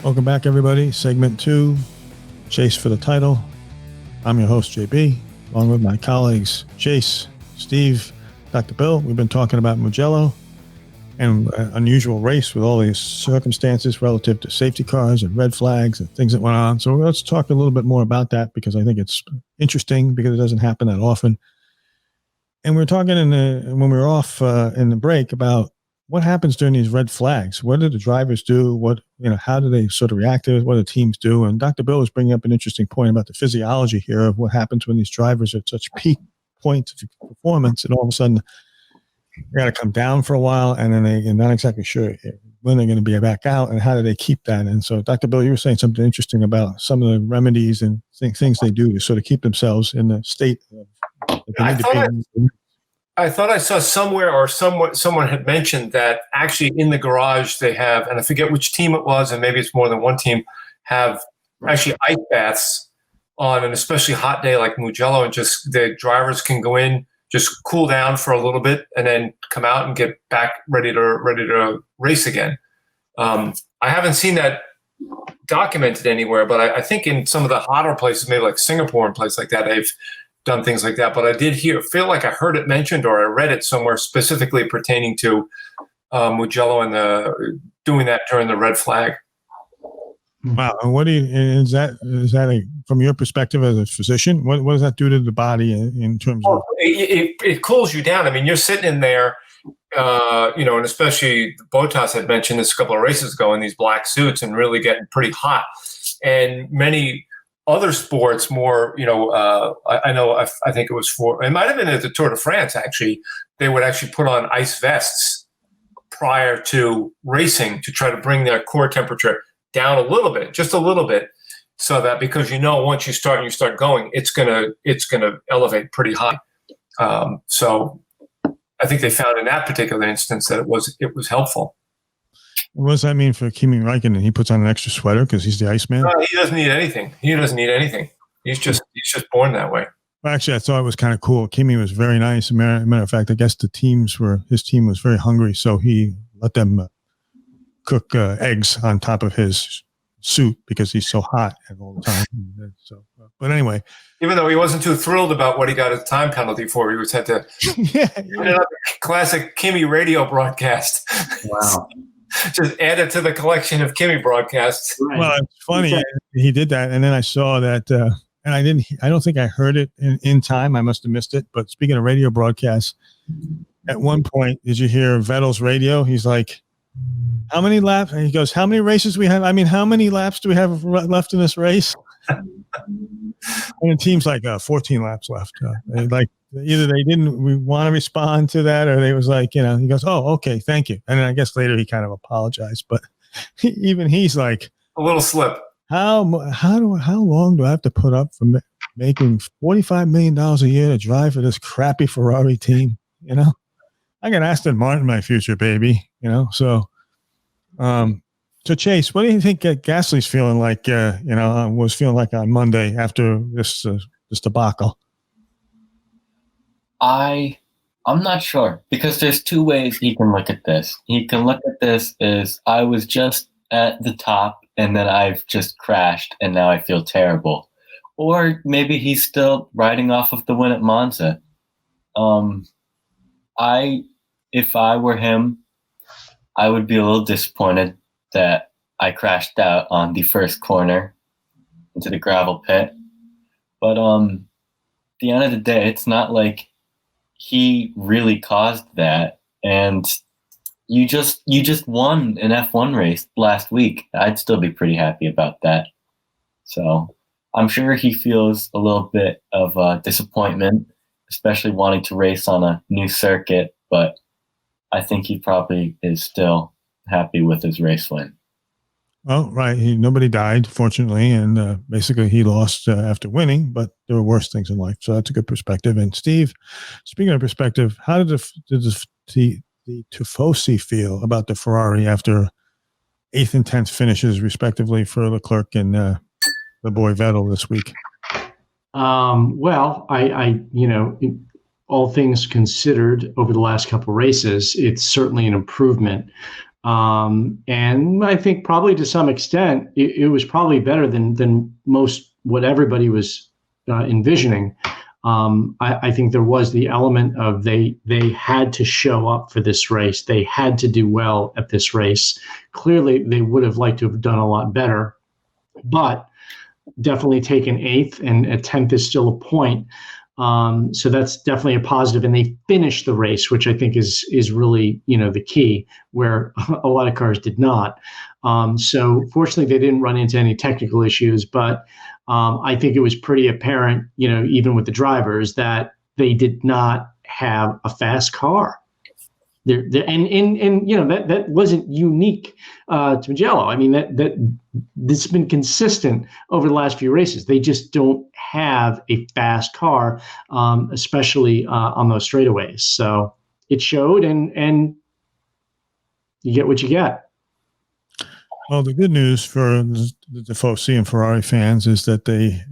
Welcome back, everybody. Segment 2, Chase for the Title. I'm your host, JB, along with my colleagues, Chase, Steve, Dr. Bill. We've been talking about Mugello and an unusual race with all these circumstances relative to safety cars and red flags and things that went on. So let's talk a little bit more about that because I think it's interesting because it doesn't happen that often. And we were talking when we were off in the break about what happens during these red flags. What do the drivers do? How do they sort of react to it? What do the teams do? And Dr. Bill was bringing up an interesting point about the physiology here of what happens when these drivers are at such peak points of performance, and all of a sudden they got to come down for a while, and then they're not exactly sure when they're going to be back out, and how do they keep that? And so, Dr. Bill, you were saying something interesting about some of the remedies and things they do to sort of keep themselves in the state that they need to be. I thought I saw somewhere or someone had mentioned that actually in the garage they have, and I forget which team it was, and maybe it's more than one team, have actually ice baths on an especially hot day like Mugello, and just the drivers can go in, just cool down for a little bit, and then come out and get back ready to race again. I haven't seen that documented anywhere, but I think in some of the hotter places, maybe like Singapore and places like that, they've done things like that. But I did feel like I heard it mentioned, or I read it somewhere specifically pertaining to Mugello and doing that during the red flag. Wow. And what is that from your perspective as a physician, what does that do to the body in terms of? It cools you down. I mean, you're sitting in there, and especially Bottas had mentioned this a couple of races ago in these black suits and really getting pretty hot. And many other sports more, I think it might have been at the Tour de France, actually, they would actually put on ice vests prior to racing to try to bring their core temperature down a little bit, just a little bit, so that because once you start going, it's gonna elevate pretty high. So I think they found in that particular instance that it was helpful. What does that mean for Kimi Räikkönen? He puts on an extra sweater because he's the Iceman? No, he doesn't need anything. He's just born that way. Well, actually, I thought it was kind of cool. Kimi was very nice. As a matter of fact, I guess his team was very hungry, so he let them cook eggs on top of his suit because he's so hot all the time. So, but anyway, even though he wasn't too thrilled about what he got a time penalty for, he had to classic Kimi radio broadcast. Wow. Just add it to the collection of Kimi broadcasts. Right. Well, it's funny. He did that. And then I saw that, and I don't think I heard it in time. I must have missed it. But speaking of radio broadcasts, at one point, did you hear Vettel's radio? He's like, how many laps? And he goes, how many races we have? I mean, how many laps do we have left in this race? And the team's like 14 laps left. Either they didn't want to respond to that, or they was like, he goes, oh, okay, thank you. And then I guess later he kind of apologized, but even he's like a little slip. How long do I have to put up for making $45 million a year to drive for this crappy Ferrari team? I got Aston Martin my future, baby. So Chase, what do you think Gasly's feeling like? Was feeling like on Monday after this debacle. I'm not sure, because there's two ways he can look at this. He can look at this as I was just at the top and then I've just crashed and now I feel terrible. Or maybe he's still riding off of the win at Monza. If I were him, I would be a little disappointed that I crashed out on the first corner into the gravel pit. But at the end of the day, it's not like he really caused that, and you just won an F1 race last week. I'd still be pretty happy about that. So I'm sure he feels a little bit of disappointment, especially wanting to race on a new circuit, but I think he probably is still happy with his race win. Oh, right. Nobody died, fortunately, and basically he lost after winning, but there were worse things in life. So that's a good perspective. And Steve, speaking of perspective, how did the Tifosi feel about the Ferrari after 8th and 10th finishes, respectively, for Leclerc and the boy Vettel this week? Well, all things considered, over the last couple of races, it's certainly an improvement. And I think probably to some extent, it was probably better than most what everybody was envisioning. I think there was the element of they had to show up for this race. They had to do well at this race. Clearly, they would have liked to have done a lot better, but definitely taken 8th, and a 10th is still a point. So that's definitely a positive. And they finished the race, which I think is really, the key, where a lot of cars did not. So fortunately, they didn't run into any technical issues, but I think it was pretty apparent, even with the drivers, that they did not have a fast car. And that wasn't unique to Mugello. I mean, that this has been consistent over the last few races. They just don't have a fast car, especially on those straightaways. So it showed, and you get what you get. Well, the good news for the Tifosi and Ferrari fans is that they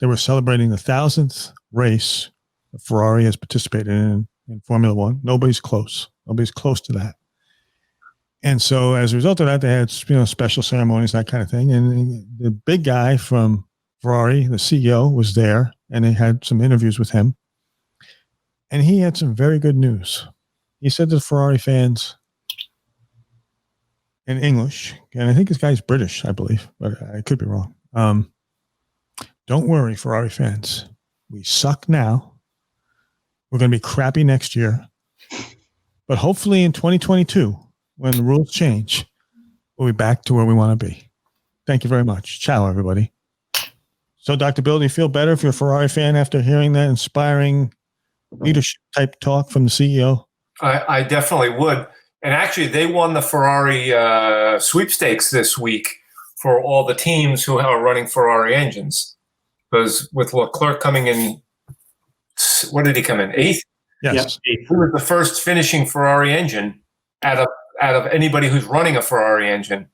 were celebrating the 1,000th race that Ferrari has participated in Formula One. Nobody's close to that. And so as a result of that, they had, special ceremonies, that kind of thing. And the big guy from Ferrari, the CEO, was there, and they had some interviews with him. And he had some very good news. He said to the Ferrari fans in English, and I think this guy's British, I believe, but I could be wrong. Don't worry, Ferrari fans. We suck now. We're going to be crappy next year. But hopefully in 2022, when the rules change, we'll be back to where we want to be. Thank you very much. Ciao, everybody. So, Dr. Bill, do you feel better if you're a Ferrari fan after hearing that inspiring leadership type talk from the CEO? I definitely would. And actually, they won the Ferrari sweepstakes this week for all the teams who are running Ferrari engines. Because with Leclerc coming in, what did he come in? 8th? Yes. He was the first finishing Ferrari engine out of anybody who's running a Ferrari engine.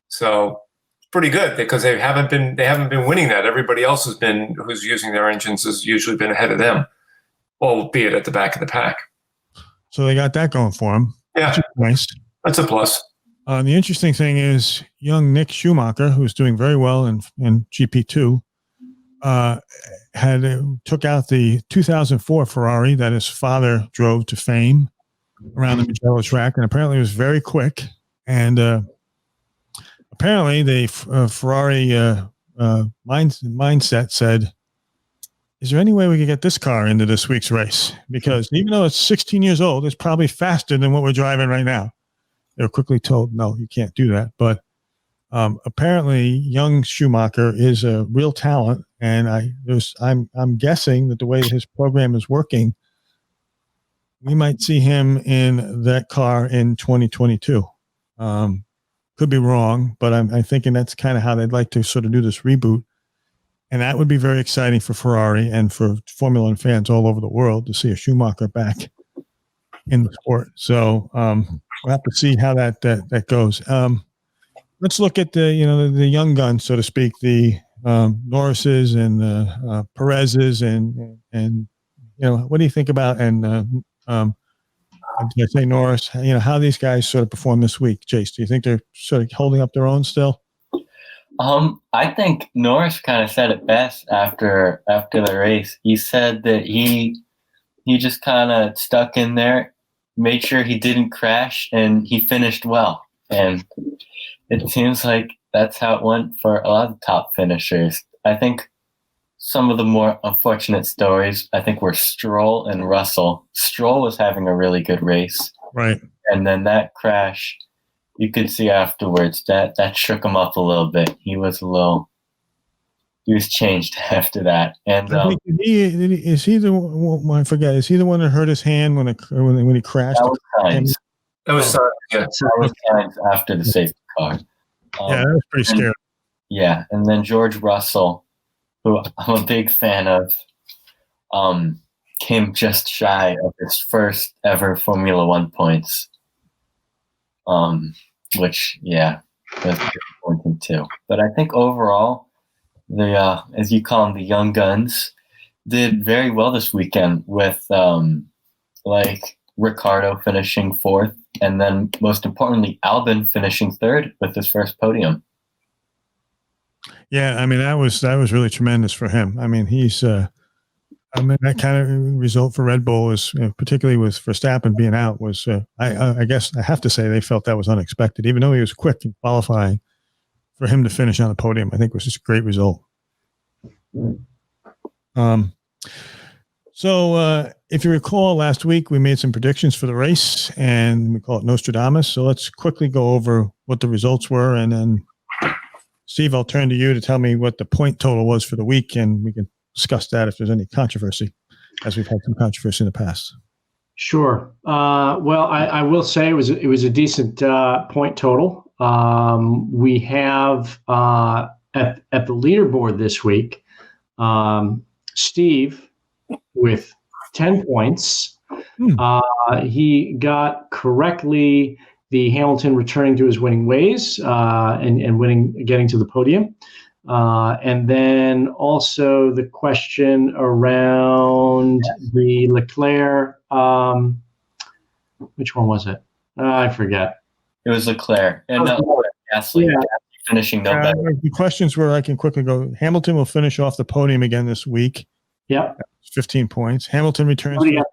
So it's pretty good because they haven't been winning that. Everybody else who's using their engines has usually been ahead of them, albeit at the back of the pack. So they got that going for them. Yeah. Nice. That's a plus. The interesting thing is young Nick Schumacher, who's doing very well in GP2, took out the 2004 Ferrari that his father drove to fame around the Mugello track, and apparently it was very quick. And apparently the Ferrari mindset said, is there any way we could get this car into this week's race? Because even though it's 16 years old, it's probably faster than what we're driving right now. They were quickly told, no, you can't do that. But apparently young Schumacher is a real talent. And I'm guessing that the way his program is working, we might see him in that car in 2022. Could be wrong, but I'm thinking that's kind of how they'd like to sort of do this reboot. And that would be very exciting for Ferrari and for Formula One fans all over the world to see a Schumacher back in the sport. So we'll have to see how that goes. Let's look at the young guns, so to speak, the Norrises and Perez's and what do you think about did I say Norris? How these guys sort of perform this week, Jace? Do you think they're sort of holding up their own still? I think Norris kind of said it best after the race. He said that he just kind of stuck in there, made sure he didn't crash, and he finished well. And it seems like that's how it went for a lot of top finishers. I think some of the more unfortunate stories, I think, were Stroll and Russell. Stroll was having a really good race. Right. And then that crash, you could see afterwards that shook him up a little bit. He was changed after that. And is he the one? I forget. Is he the one that hurt his hand when he crashed? That was Sainz. That was Sainz after the safety car. That was pretty scary. Yeah, and then George Russell, who I'm a big fan of, came just shy of his first ever Formula One points. Which was disappointing too. But I think overall, the as you call them, the young guns, did very well this weekend with like Ricciardo finishing 4th And then, most importantly, Albin finishing third with his first podium. Yeah, I mean that was really tremendous for him. I mean that kind of result for Red Bull is, particularly with Verstappen being out, was I guess I have to say they felt that was unexpected. Even though he was quick in qualifying, for him to finish on the podium, I think was just a great result. So if you recall, last week we made some predictions for the race, and we call it Nostradamus. So let's quickly go over what the results were, and then Steve, I'll turn to you to tell me what the point total was for the week, and we can discuss that if there's any controversy, as we've had some controversy in the past. Sure. Well, I will say it was a decent point total. We have at the leaderboard this week, Steve with 10 points. He got correctly the Hamilton returning to his winning ways and getting to the podium. And then also the question around the Leclerc, which one was it? I forget. It was Leclerc. And Gasly finishing no better. The questions were, I can quickly go. Hamilton will finish off the podium again this week. Yep. 15 points. Hamilton returns to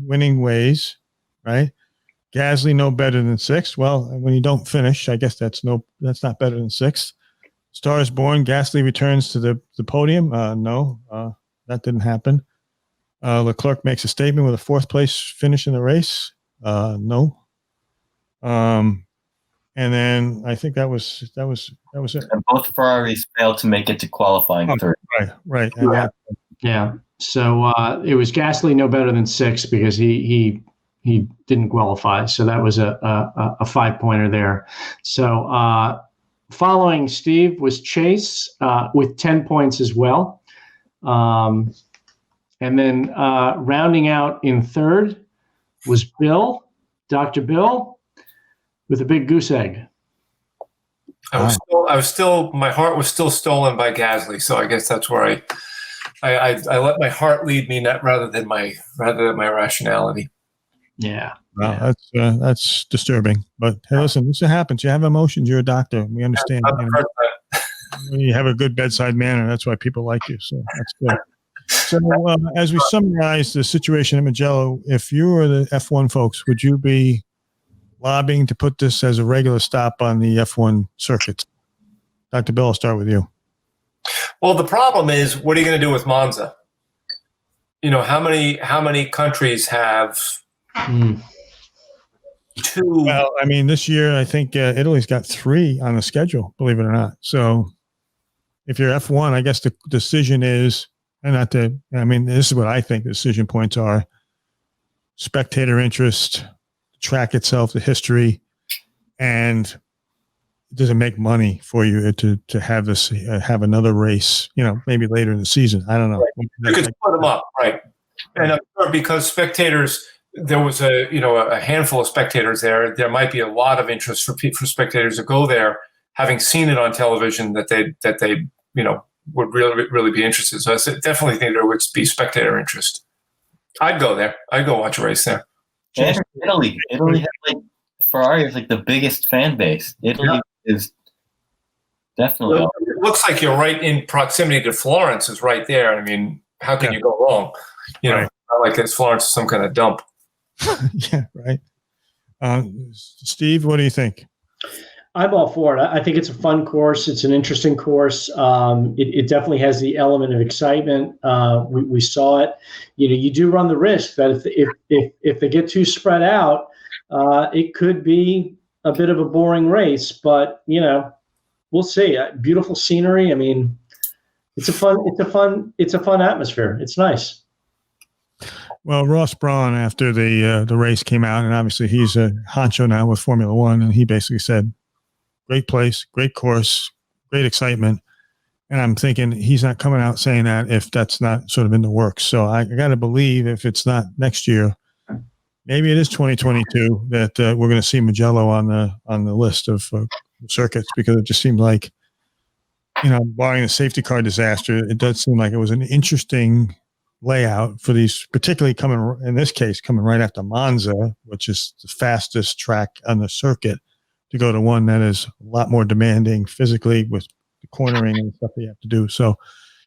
winning ways, right? Gasly no better than 6th. Well, when you don't finish, I guess that's not better than 6th. Star is Born. Gasly returns to the podium. No, that didn't happen. Leclerc makes a statement with a 4th place finish in the race. No. And then I think that was it. And both Ferraris failed to make it to qualifying third. Right. Yeah. So it was Gasly no better than 6 because he didn't qualify. So that was a 5-pointer there. So following Steve was Chase with 10 points as well. And then rounding out in third was Bill, Dr. Bill, with a big goose egg. I was still, my heart was still stolen by Gasly. So I guess that's where I let my heart lead me, rather than my rationality. Yeah. Wow, that's disturbing. But hey, listen, this happens. You have emotions. You're a doctor. We understand. You have a good bedside manner. That's why people like you. So that's good. So as we summarize the situation at Mugello, if you were the F1 folks, would you be lobbying to put this as a regular stop on the F1 circuits? Dr. Bill, I'll start with you. Well, the problem is, what are you going to do with Monza? How many countries have two? Well, I mean, this year I think Italy's got 3 on the schedule, believe it or not. So if you're F1, I guess the decision is, this is what I think the decision points are: spectator interest, the track itself, the history, and does it make money for you to have this have another race, maybe later in the season? I don't know. Right. You could split them up, right? And I'm sure because spectators, there was a handful of spectators there. There might be a lot of interest for spectators to go there, having seen it on television, that they would really be interested. So I definitely think there would be spectator interest. I'd go there. I'd go watch a race there. And Italy has Ferrari is the biggest fan base. Italy is definitely. Well, it looks like you're right in proximity to Florence. Is right there. I mean, how can you go wrong? Not like it's Florence is some kind of dump. Yeah, right. Steve, what do you think? I'm all for it. I think it's a fun course. It's an interesting course. It definitely has the element of excitement. We saw it. You do run the risk that if they get too spread out, it could be a bit of a boring race. But we'll see. Beautiful scenery. I mean, it's a fun atmosphere. It's nice. Well, Ross Brawn, after the race came out, and obviously he's a honcho now with Formula One, and he basically said, great place, great course, great excitement. And I'm thinking he's not coming out saying that if that's not sort of in the works. So I got to believe if it's not next year, maybe it is 2022 that we're going to see Mugello on the list of circuits, because it just seemed like, barring the safety car disaster, it does seem like it was an interesting layout for these, particularly coming in this case, coming right after Monza, which is the fastest track on the circuit, to go to one that is a lot more demanding physically with the cornering and stuff that you have to do. So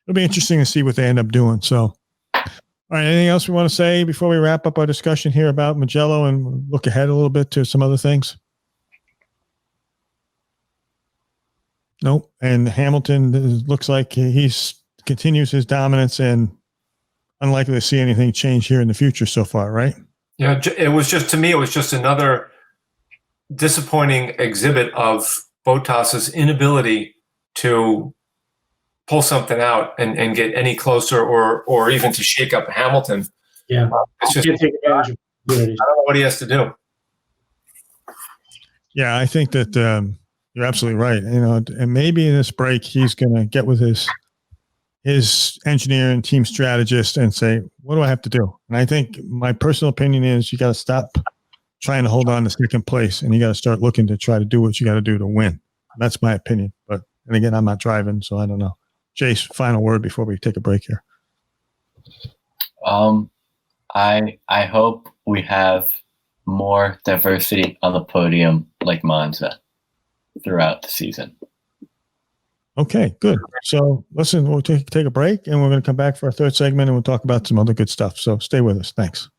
it'll be interesting to see what they end up doing. So, all right, anything else we want to say before we wrap up our discussion here about Mugello and look ahead a little bit to some other things? Nope. And Hamilton looks like he's continues his dominance and unlikely to see anything change here in the future so far, right? Yeah, it was just, to me, it was just another disappointing exhibit of Bottas's inability to pull something out and get any closer or even to shake up Hamilton. Yeah. It's just, Can't take advantage of opportunities. I don't know what he has to do. Yeah, I think that you're absolutely right. You know, and maybe in this break, he's going to get with his engineer and team strategist and say, what do I have to do? And I think my personal opinion is you got to stop trying to hold on to second place and you got to start looking to try to do what you got to do to win. That's my opinion. But, and again, I'm not driving, so I don't know. Jace, final word before we take a break here. I hope we have more diversity on the podium like Monza throughout the season. Okay, good. So listen, we'll take a break and we're going to come back for our third segment and we'll talk about some other good stuff. So stay with us. Thanks.